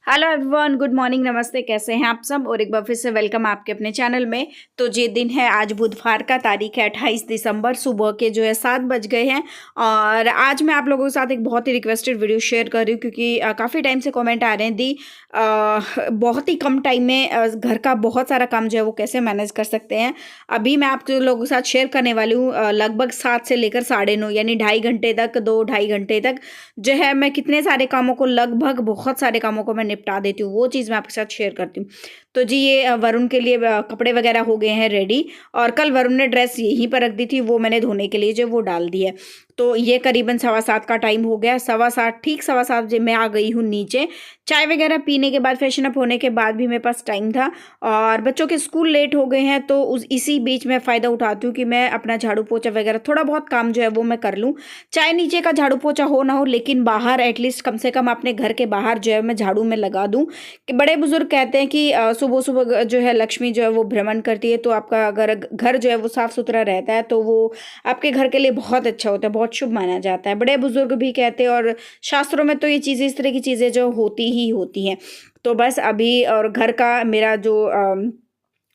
Hello everyone, good morning, नमस्ते। कैसे हैं आप सब? और एक बार फिर से वेलकम आपके अपने चैनल में। तो ये दिन है, आज बुधवार का, तारीख है 28 दिसंबर, सुबह के 7 बज गए हैं। और आज मैं आप लोगों के साथ एक बहुत ही रिक्वेस्टेड वीडियो शेयर कर रही हूँ, क्योंकि काफ़ी टाइम से कमेंट आ रहे हैं दी बहुत ही कम टाइम में घर का बहुत सारा काम जो है वो कैसे मैनेज कर सकते हैं। अभी मैं आप लोगों के साथ शेयर करने वाली हूँ लगभग 7 से लेकर 9:30 यानी 2.5 घंटे तक, 2-2.5 घंटे तक जो है मैं कितने सारे कामों को, लगभग बहुत सारे कामों को मैं निपटा देती हूँ। वो चीज़ मैं आपके साथ शेयर करती हूँ। तो जी, ये वरुण के लिए कपड़े वगैरह हो गए हैं रेडी। और कल वरुण ने ड्रेस यहीं पर रख दी थी, वो मैंने धोने के लिए जो वो डाल दी है। तो ये करीबन 7:15 का टाइम हो गया। 7:15, ठीक 7:15 बजे मैं आ गई हूँ नीचे। चाय वगैरह पीने के बाद, फ्रेशन अप होने के बाद भी मेरे पास टाइम था। और बच्चों के स्कूल लेट हो गए हैं, तो इसी बीच मैं फ़ायदा उठाती हूँ कि मैं अपना झाड़ू पोछा वगैरह थोड़ा बहुत काम जो है वो मैं कर लूँ। चाहे नीचे का झाड़ू पोछा हो ना हो, लेकिन बाहर एटलीस्ट कम से कम अपने घर के बाहर जो है मैं झाड़ू में लगा दूँ। कि बड़े बुजुर्ग कहते हैं कि सुबह सुबह जो है लक्ष्मी जो है वो भ्रमण करती है, तो आपका अगर घर जो है वो साफ सुथरा रहता है तो वो आपके घर के लिए बहुत अच्छा होता है, बहुत शुभ माना जाता है। बड़े बुजुर्ग भी कहते हैं, और शास्त्रों में तो ये चीज़ें, इस तरह की चीज़ें जो होती ही होती हैं। तो बस अभी, और घर का मेरा जो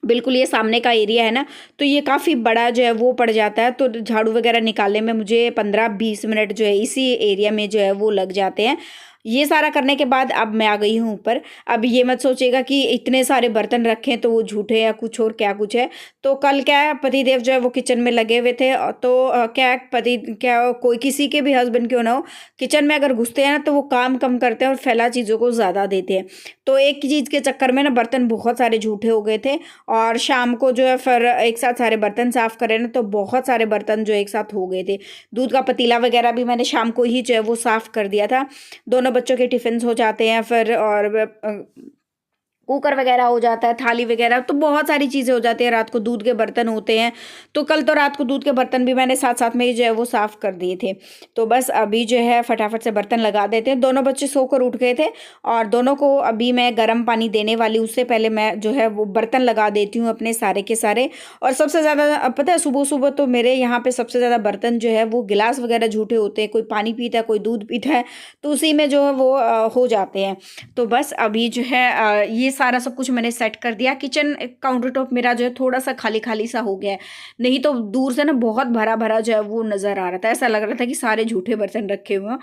बिल्कुल ये सामने का एरिया है ना, तो ये काफ़ी बड़ा जो है वो पड़ जाता है। तो झाड़ू वगैरह निकालने में मुझे 15-20 मिनट जो है इसी एरिया में जो है वो लग जाते हैं। ये सारा करने के बाद अब मैं आ गई हूँ ऊपर। अब ये मत सोचिएगा कि इतने सारे बर्तन रखे हैं तो वो झूठे या कुछ और क्या कुछ है। तो कल क्या है, पतिदेव जो है वो किचन में लगे हुए थे। तो क्या है, क्या कोई किसी के भी हस्बैंड क्यों ना हो, किचन में अगर घुसते हैं ना तो वो काम कम करते हैं और फैला चीज़ों को ज़्यादा देते हैं। तो एक चीज़ के चक्कर में ना बर्तन बहुत सारे झूठे हो गए थे। और शाम को जो है फिर एक साथ सारे बर्तन साफ़ करे ना, तो बहुत सारे बर्तन जो एक साथ हो गए थे। दूध का पतीला वगैरह भी मैंने शाम को ही जो है वो साफ़ कर दिया था। दोनों बच्चों के टिफ़िन्स हो जाते हैं फिर, और कुकर वगैरह हो जाता है, थाली वगैरह, तो बहुत सारी चीज़ें हो जाती हैं। रात को दूध के बर्तन होते हैं, तो कल तो रात को दूध के बर्तन भी मैंने साथ-साथ में ही जो है वो साफ़ कर दिए थे। तो बस अभी जो है फटाफट से बर्तन लगा देते हैं। दोनों बच्चे सोकर उठ गए थे, और दोनों को अभी मैं गर्म पानी देने वाली हूँ। उससे पहले मैं जो है वो बर्तन लगा देती हूँ अपने सारे के सारे। और सबसे ज़्यादा पता है, सुबह-सुबह तो मेरे यहाँ पे सबसे ज़्यादा बर्तन जो है वो गिलास वगैरह झूठे होते हैं। कोई पानी पीता है, कोई दूध पीता है, तो उसी में जो है वो हो जाते हैं। तो बस अभी जो है ये सारा सब कुछ मैंने सेट कर दिया। किचन काउंटर टॉप मेरा जो है थोड़ा-सा खाली-खाली सा हो गया है। नहीं तो दूर से ना बहुत भरा-भरा जो है वो नज़र आ रहा था। ऐसा लग रहा था कि सारे झूठे बर्तन रखे हुए हैं।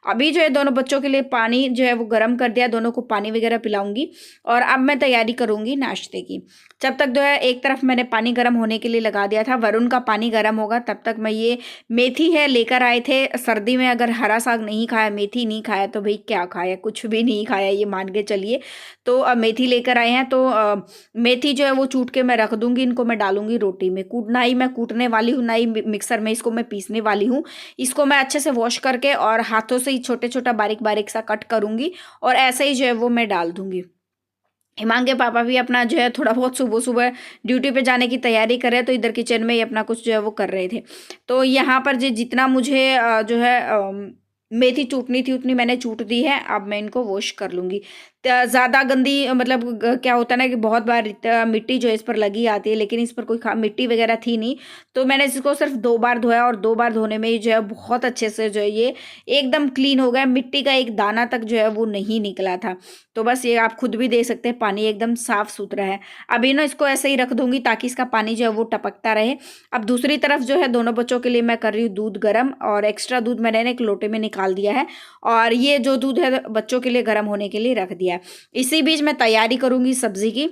अभी जो है दोनों बच्चों के लिए पानी जो है वो गरम कर दिया, दोनों को पानी वगैरह पिलाऊँगी। और अब मैं तैयारी करूँगी नाश्ते की। जब तक जो है एक तरफ मैंने पानी गरम होने के लिए लगा दिया था, वरुण का पानी गरम होगा तब तक मैं ये मेथी है लेकर आए थे। सर्दी में अगर हरा साग नहीं खाया, मेथी नहीं खाया, तो भई क्या खाया? कुछ भी नहीं खाया, ये मान के चलिए। तो मेथी लेकर आए हैं, तो मेथी जो है वो चूट के मैं रख दूँगी, इनको मैं डालूँगी रोटी में। ना ही मैं कूटने वाली हूँ, ना ही मिक्सर में इसको मैं पीसने वाली हूँ। इसको मैं अच्छे से वॉश करके और हाथों से ही छोटे-छोटा बारीक-बारीक सा कट करूँगी, और ऐसे ही जो है वो मैं डाल दूँगी। हिमांग के पापा भी अपना जो है थोड़ा बहुत सुबह-सुबह ड्यूटी पे जाने की तैयारी कर रहे हैं, तो इधर किचन में ही अपना कुछ जो है वो कर रहे थे। तो यहाँ पर जितना मुझे जो है मेथी चूटनी थी उतनी मैंने चूट दी है। अब मैं इनको वॉश कर लूँगी। ज़्यादा गंदी, मतलब क्या होता है ना कि बहुत बार मिट्टी जो है इस पर लगी आती है, लेकिन इस पर कोई मिट्टी वगैरह थी नहीं। तो मैंने इसको सिर्फ 2 बार धोया, और 2 बार धोने में ही जो है बहुत अच्छे से जो है ये एकदम क्लीन हो गया। मिट्टी का एक दाना तक जो है वो नहीं निकला था। तो बस ये आप खुद भी देख सकते हैं, पानी एकदम साफ सुथरा है। अभी ना इसको ऐसे ही रख दूंगी ताकि इसका पानी जो है वो टपकता रहे। अब दूसरी तरफ जो है दोनों बच्चों के लिए मैं कर रही हूँ दूध गर्म, और एक्स्ट्रा दूध मैंने एक लोटे में निकाल दिया है, और ये जो दूध है बच्चों के लिए गर्म होने के लिए रख दिया है। इसी बीच मैं तैयारी करूंगी सब्जी की।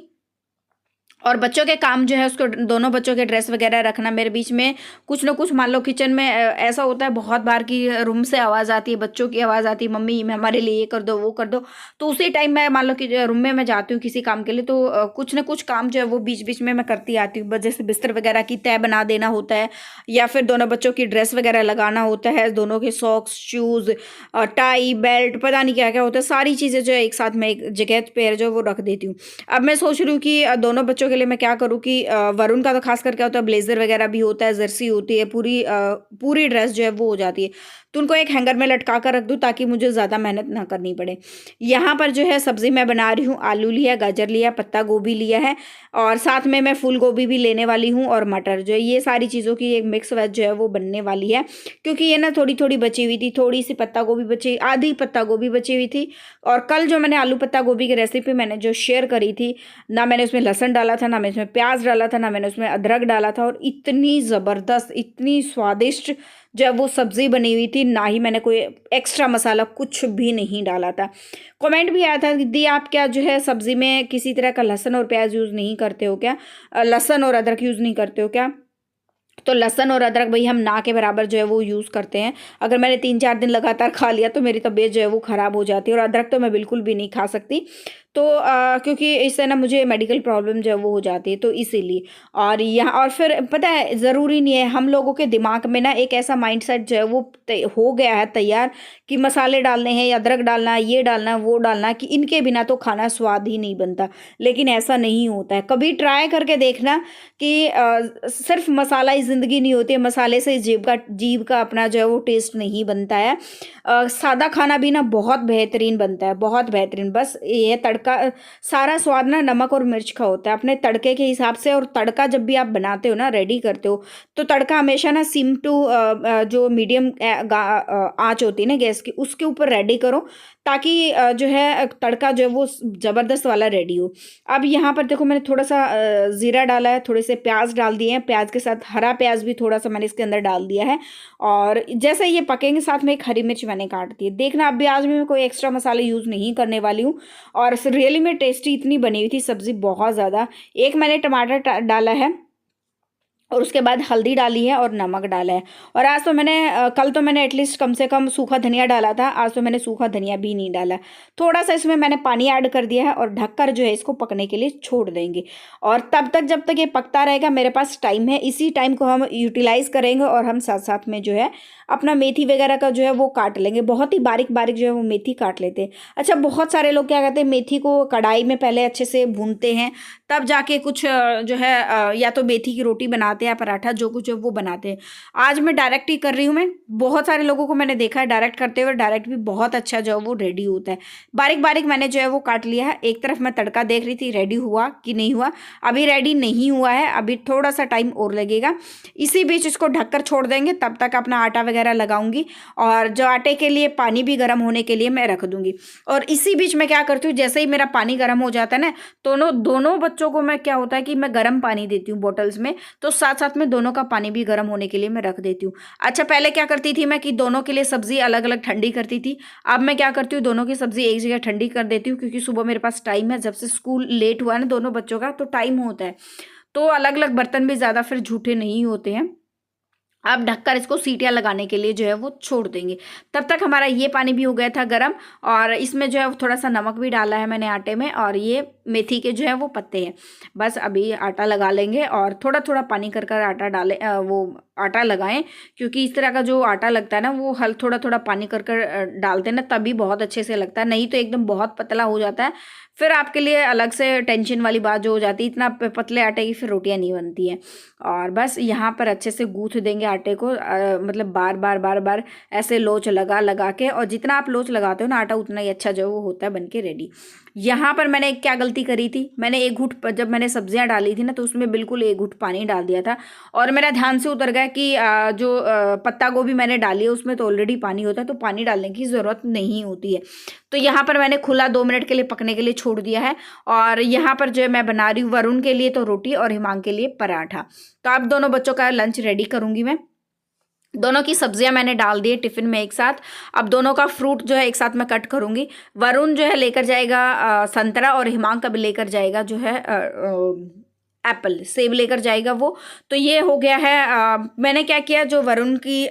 और बच्चों के काम जो है उसको, दोनों बच्चों के ड्रेस वगैरह रखना। मेरे बीच में कुछ ना कुछ, मान लो किचन में ऐसा होता है बहुत बार कि रूम से आवाज़ आती है, बच्चों की आवाज़ आती है, मम्मी हमारे लिए ये कर दो, वो कर दो। तो उसी टाइम मैं, मान लो कि रूम में मैं जाती हूँ किसी काम के लिए, तो कुछ ना कुछ काम जो है वो बीच बीच में मैं करती आती हूँ। जैसे बिस्तर वगैरह की तह बना देना होता है, या फिर दोनों बच्चों की ड्रेस वगैरह लगाना होता है, दोनों के सॉक्स, शूज़, टाई, बेल्ट, पता नहीं क्या क्या होता है। सारी चीज़ें जो है एक साथ मैं एक जगह पे जो है वो रख देती हूँ। अब मैं सोच रही हूँ कि दोनों बच्चों के लिए मैं क्या करूँ कि वरुण का तो खासकर क्या होता है, ब्लेजर वगैरह भी होता है, जर्सी होती है, पूरी पूरी ड्रेस जो है वो हो जाती है। तो उनको एक हैंगर में लटका कर रख दूँ ताकि मुझे ज़्यादा मेहनत ना करनी पड़े। यहाँ पर जो है सब्ज़ी मैं बना रही हूँ, आलू लिया, गाजर लिया, पत्ता गोभी लिया है और साथ में मैं फूल गोभी भी लेने वाली हूँ और मटर जो है, ये सारी चीज़ों की एक मिक्स वेज जो है वो बनने वाली है। क्योंकि ये ना थोड़ी थोड़ी बची हुई थी, थोड़ी सी पत्ता गोभी बची, आधी पत्ता गोभी बची हुई थी। और कल जो मैंने आलू पत्ता गोभी की रेसिपी मैंने जो शेयर करी थी, ना मैंने उसमें लहसुन डाला था, ना मैंने उसमें प्याज डाला था, ना मैंने उसमें अदरक डाला था, और इतनी ज़बरदस्त, इतनी स्वादिष्ट जब वो सब्ज़ी बनी हुई थी, ना ही मैंने कोई एक्स्ट्रा मसाला कुछ भी नहीं डाला था। कमेंट भी आया था कि दी आप क्या जो है सब्ज़ी में किसी तरह का लहसुन और प्याज यूज़ नहीं करते हो क्या, लहसुन और अदरक यूज़ नहीं करते हो क्या? तो लहसुन और अदरक भाई हम ना के बराबर जो है वो यूज़ करते हैं। अगर मैंने 3-4 दिन लगातार खा लिया तो मेरी तबीयत जो है वो ख़राब हो जाती है, और अदरक तो मैं बिल्कुल भी नहीं खा सकती। तो क्योंकि इससे ना मुझे मेडिकल प्रॉब्लम जो है वो हो जाती है, तो इसीलिए। और यहाँ और फिर पता है, ज़रूरी नहीं है, हम लोगों के दिमाग में ना एक ऐसा माइंडसेट जो है वो हो गया है तैयार कि मसाले डालने हैं, या अदरक डालना है, ये डालना है, वो डालना है, कि इनके बिना तो खाना स्वाद ही नहीं बनता। लेकिन ऐसा नहीं होता है। कभी ट्राई करके देखना कि सिर्फ मसाला ही ज़िंदगी नहीं होती है, मसाले से जीभ का अपना जो है वो टेस्ट नहीं बनता है। सादा खाना भी ना बहुत बेहतरीन बनता है, बहुत बेहतरीन। बस ये तड़का, सारा स्वाद ना नमक और मिर्च का होता है, अपने तड़के के हिसाब से। और तड़का जब भी आप बनाते हो ना, रेडी करते हो, तो तड़का हमेशा ना सिम टू जो मीडियम आँच होती है ना गैस की, उसके ऊपर रेडी करो, ताकि जो है तड़का जो है वो ज़बरदस्त वाला रेडी हो। अब यहाँ पर देखो मैंने थोड़ा सा ज़ीरा डाला है, थोड़े से प्याज डाल दिए हैं, प्याज के साथ हरा प्याज भी थोड़ा सा मैंने इसके अंदर डाल दिया है। और जैसे ये पकेंगे, साथ में एक हरी मिर्च मैंने काट दी है। देखना, अभी आज भी मैं कोई एक्स्ट्रा मसाले यूज़ नहीं करने वाली हूँ। और रियली में टेस्टी इतनी बनी हुई थी सब्ज़ी, बहुत ज़्यादा। एक मैंने टमाटर डाला है, और उसके बाद हल्दी डाली है और नमक डाला है। और आज तो मैंने कल तो मैंने एटलीस्ट कम से कम सूखा धनिया डाला था, आज तो मैंने सूखा धनिया भी नहीं डाला। थोड़ा सा इसमें मैंने पानी ऐड कर दिया है, और ढककर जो है इसको पकने के लिए छोड़ देंगे। और तब तक, जब तक ये पकता रहेगा, मेरे पास टाइम है, इसी टाइम को हम यूटिलाइज़ करेंगे। और हम साथ साथ में जो है अपना मेथी वगैरह का जो है वो काट लेंगे, बहुत ही बारीक बारीक जो है वो मेथी काट लेते हैं। अच्छा, बहुत सारे लोग क्या करते हैं, मेथी को कढ़ाई में पहले अच्छे से भूनते हैं, तब जाके कुछ जो है या तो मेथी की रोटी बनाते हैं या पराठा, जो कुछ है वो बनाते हैं। आज मैं डायरेक्ट ही कर रही हूँ। मैं बहुत सारे लोगों को मैंने देखा है डायरेक्ट करते हुए, डायरेक्ट भी बहुत अच्छा जो है वो रेडी होता है। बारीक बारीक मैंने जो है वो काट लिया है। एक तरफ मैं तड़का देख रही थी रेडी हुआ कि नहीं हुआ, अभी रेडी नहीं हुआ है, अभी थोड़ा सा टाइम और लगेगा। इसी बीच इसको ढककर छोड़ देंगे, तब तक अपना आटा वगैरह लगाऊंगी, और जो आटे के लिए पानी भी गर्म होने के लिए मैं रख दूंगी। और इसी बीच मैं क्या करती हूँ, जैसे ही मेरा पानी गर्म हो जाता है ना, दोनों बच्चों को मैं क्या होता है कि मैं गर्म पानी देती हूँ बॉटल्स में, तो साथ साथ में दोनों का पानी भी गर्म होने के लिए मैं रख देती हूँ। अच्छा, पहले क्या करती थी मैं कि दोनों के लिए सब्जी अलग अलग ठंडी करती थी। अब मैं क्या करती हूँ, दोनों की सब्जी एक जगह ठंडी कर देती हूँ, क्योंकि सुबह मेरे पास टाइम है, जब से स्कूल लेट हुआ है ना दोनों बच्चों का, तो टाइम होता है, तो अलग अलग बर्तन भी ज़्यादा फिर झूठे नहीं होते हैं। आप ढककर इसको सीटियां लगाने के लिए जो है वो छोड़ देंगे। तब तक हमारा ये पानी भी हो गया था गरम, और इसमें जो है थोड़ा सा नमक भी डाला है मैंने आटे में, और ये मेथी के जो है वो पत्ते हैं। बस अभी आटा लगा लेंगे, और थोड़ा थोड़ा पानी कर कर आटा डालें, वो आटा लगाएं, क्योंकि इस तरह का जो आटा लगता है ना, वो थोड़ा थोड़ा पानी कर कर डालते हैं ना, तभी बहुत अच्छे से लगता है, नहीं तो एकदम बहुत पतला हो जाता है, फिर आपके लिए अलग से टेंशन वाली बात जो हो जाती है। इतना पतले आटे की फिर रोटियां नहीं बनती हैं। और बस यहाँ पर अच्छे से गूँथ देंगे आटे को, मतलब बार बार बार बार ऐसे लोच लगा लगा के, और जितना आप लोच लगाते हो ना आटा, उतना ही अच्छा जो वो होता है बन के रेडी। यहाँ पर मैंने क्या गलती करी थी, मैंने एक घूंट, जब मैंने सब्जियां डाली थी ना, तो उसमें बिल्कुल एक घूंट पानी डाल दिया था, और मेरा ध्यान से उतर गया कि जो पत्ता गोभी मैंने डाली है उसमें तो ऑलरेडी पानी होता है, तो पानी डालने की ज़रूरत नहीं होती है। तो यहाँ पर मैंने खुला 2 मिनट के लिए पकने के लिए छोड़ दिया है। और यहाँ पर जो है मैं बना रही हूँ वरुण के लिए तो रोटी, और हिमांग के लिए पराठा। तो अब दोनों बच्चों का लंच रेडी करूँगी मैं। दोनों की सब्जियां मैंने डाल दी है टिफिन में एक साथ। अब दोनों का फ्रूट जो है एक साथ मैं कट करूंगी। वरुण जो है लेकर जाएगा संतरा, और हिमांग का भी लेकर जाएगा जो है एप्पल, सेब लेकर जाएगा वो। तो ये हो गया है। मैंने क्या किया, जो वरुण की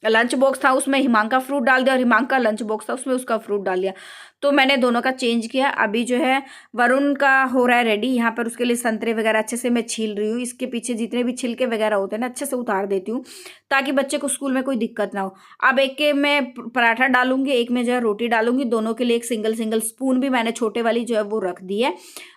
लंच बॉक्स था उसमें हिमांग का फ्रूट डाल दिया, और हिमांग का लंच बॉक्स था उसमें उसका फ्रूट डाल दिया। तो मैंने दोनों का चेंज किया। अभी जो है वरुण का हो रहा है रेडी। यहाँ पर उसके लिए संतरे वगैरह अच्छे से मैं छील रही हूँ, इसके पीछे जितने भी छिलके वगैरह होते हैं ना अच्छे से उतार देती हूँ, ताकि बच्चे को स्कूल में कोई दिक्कत ना हो। अब एक के मैं पराठा डालूंगी, एक में जो है रोटी डालूंगी, दोनों के लिए एक सिंगल सिंगल स्पून भी मैंने छोटे वाली जो है वो रख दी है।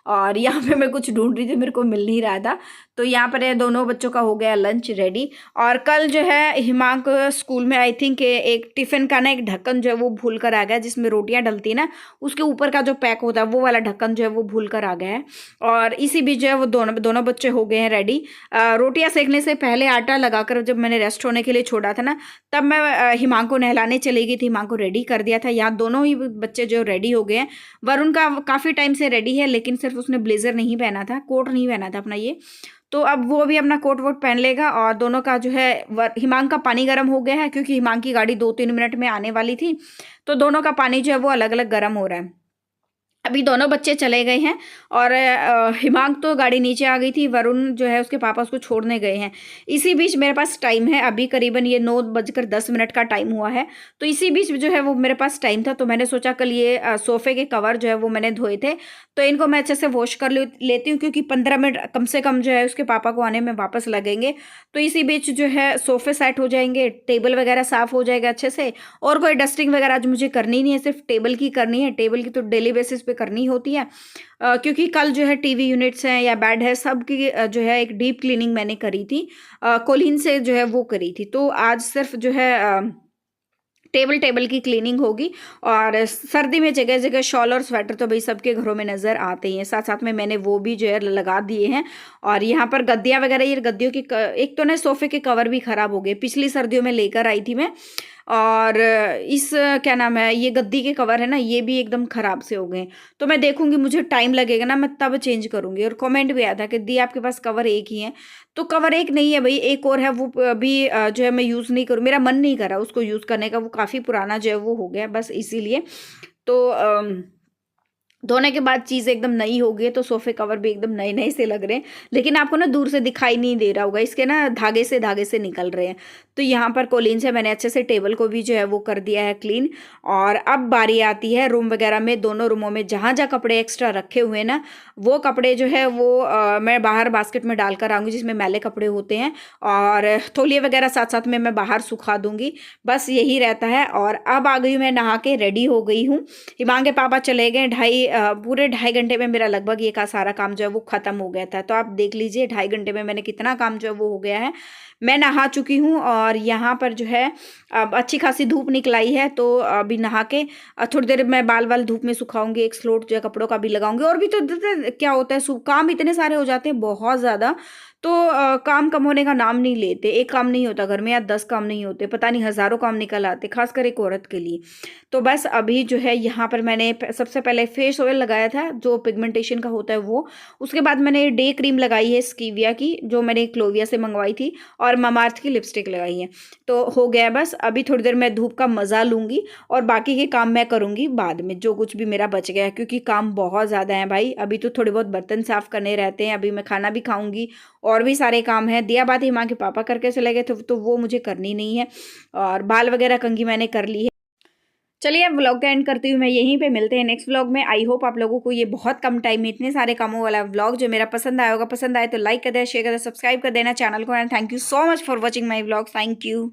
और यहाँ पे मैं कुछ ढूंढ रही थी, मेरे को मिल नहीं रहा था, तो यहाँ पर ये दोनों बच्चों का हो गया लंच रेडी। और कल जो है हिमांक स्कूल में आई थिंक एक टिफिन का ना एक ढक्कन जो है वो भूल कर आ गया, जिसमें रोटियां डलती है ना, उसके ऊपर का जो पैक होता है वो वाला ढक्कन जो है वो भूल कर आ गया है। और इसी बीच जो है वो दोनों बच्चे हो गए हैं रेडी। रोटियां सेकने से पहले आटा लगाकर जब मैंने रेस्ट होने के लिए छोड़ा था ना, तब मैं हिमांक को नहलाने चली गई थी, हिमांक को रेडी कर दिया था। यहाँ दोनों ही बच्चे जो रेडी हो गए हैं। वरुण का काफ़ी टाइम से रेडी है, लेकिन सिर्फ उसने ब्लेजर नहीं पहना था, कोट नहीं पहना था अपना ये, तो अब वो भी अपना कोट वोट पहन लेगा। और दोनों का जो है हिमांक का पानी गर्म हो गया है, क्योंकि हिमांक की गाड़ी 2-3 मिनट में आने वाली थी, तो दोनों का पानी जो है वो अलग अलग गर्म हो रहा है। अभी दोनों बच्चे चले गए हैं और हिमांक तो गाड़ी नीचे आ गई थी, वरुण जो है उसके पापा उसको छोड़ने गए हैं। इसी बीच मेरे पास टाइम है, अभी करीबन ये 9:10 का टाइम हुआ है, तो इसी बीच जो है वो मेरे पास टाइम था, तो मैंने सोचा कल ये सोफ़े के कवर जो है वो मैंने धोए थे, तो इनको मैं अच्छे से वॉश कर लेती हूँ, क्योंकि 15 मिनट कम से कम जो है उसके पापा को आने में वापस लगेंगे। तो इसी बीच जो है सोफ़े सेट हो जाएंगे, टेबल वगैरह साफ़ हो जाएगा अच्छे से, और कोई डस्टिंग वगैरह आज मुझे करनी नहीं है, सिर्फ टेबल की करनी है। टेबल की तो डेली बेसिस करनी होती है, क्योंकि कल जो है टीवी यूनिट्स हैं या बेड है, सब की जो है एक डीप क्लीनिंग मैंने करी थी, कोलिन से जो है वो करी थी। तो आज सिर्फ जो है टेबल की क्लीनिंग होगी। और सर्दी में जगह जगह शॉल और स्वेटर तो भाई सबके घरों में नज़र आते ही हैं, साथ साथ में मैंने वो भी जो है लगा दिए हैं। और यहाँ पर गद्दियाँ वगैरह, ये गद्दियों की एक तो ना सोफ़े के कवर भी ख़राब हो गए, पिछली सर्दियों में लेकर आई थी मैं, और इस क्या नाम है, ये गद्दी के कवर है ना, ये भी एकदम ख़राब से हो गए। तो मैं देखूंगी, मुझे टाइम लगेगा ना, मैं तब चेंज करूंगी। और कमेंट भी आया था कि दी आपके पास कवर एक ही है, तो कवर एक नहीं है भाई, एक और है, वो भी जो है मैं यूज़ नहीं करूँ, मेरा मन नहीं कर रहा उसको यूज़ करने का, वो काफ़ी पुराना जो है वो हो गया, बस इसीलिए। तो धोने के बाद चीज़ एकदम नई हो गई, तो सोफ़े कवर भी एकदम नए नए से लग रहे हैं, लेकिन आपको ना दूर से दिखाई नहीं दे रहा होगा, इसके ना धागे से निकल रहे हैं। तो यहाँ पर कोलिन से मैंने अच्छे से टेबल को भी जो है वो कर दिया है क्लीन। और अब बारी आती है रूम वगैरह में, दोनों रूमों में जहाँ जहाँ कपड़े एक्स्ट्रा रखे हुए हैं ना, वो कपड़े जो है वो मैं बाहर बास्केट में डालकर आऊँगी, जिसमें मैले कपड़े होते हैं, और तौलिए वगैरह साथ साथ में मैं बाहर सुखा दूँगी, बस यही रहता है। और अब आ गई, मैं नहा के रेडी हो गई हूँ। हिमांक के पापा चले गए, पूरे 2.5 घंटे में मेरा लगभग ये का सारा काम जो है वो ख़त्म हो गया था। तो आप देख लीजिए 2.5 घंटे में मैंने कितना काम जो है वो हो गया है। मैं नहा चुकी हूँ, और यहाँ पर जो है अब अच्छी खासी धूप निकल आई है, तो अभी नहा के थोड़ी देर मैं बाल धूप में सुखाऊंगी, एक स्लोट जो है कपड़ों का भी लगाऊंगी। और भी तो क्या होता है, काम इतने सारे हो जाते हैं बहुत ज़्यादा, तो काम कम होने का नाम नहीं लेते। एक काम नहीं होता घर में, या 10 काम नहीं होते, पता नहीं हज़ारों काम निकल आते, खासकर एक औरत के लिए। तो बस अभी जो है यहाँ पर मैंने सबसे पहले फेस ऑयल लगाया था, जो पिगमेंटेशन का होता है वो। उसके बाद मैंने डे क्रीम लगाई है स्कीविया की, जो मैंने क्लोविया से मंगवाई थी, और मामाअर्थ की लिपस्टिक लगाई है। तो हो गया बस, अभी थोड़ी देर मैं धूप का मज़ा लूँगी, और बाकी के काम मैं करूँगी बाद में, जो कुछ भी मेरा बच गया है, क्योंकि काम बहुत ज़्यादा है भाई। अभी तो थोड़े बहुत बर्तन साफ़ करने रहते हैं, अभी मैं खाना भी खाऊँगी, और भी सारे काम हैं। दिया बात हिमा के पापा करके चले गए थे, तो वो मुझे करनी नहीं है। और बाल वगैरह कंघी मैंने कर ली है। चलिए अब व्लॉग का एंड करती हूँ मैं यहीं पे, मिलते हैं नेक्स्ट व्लॉग में। आई होप आप लोगों को ये बहुत कम टाइम में इतने सारे कामों वाला व्लॉग जो मेरा पसंद आया होगा। पसंद आए तो लाइक कर देना, शेयर कर देना, सब्सक्राइब कर देना चैनल को। And thank you so much for watching my vlog. Thank you.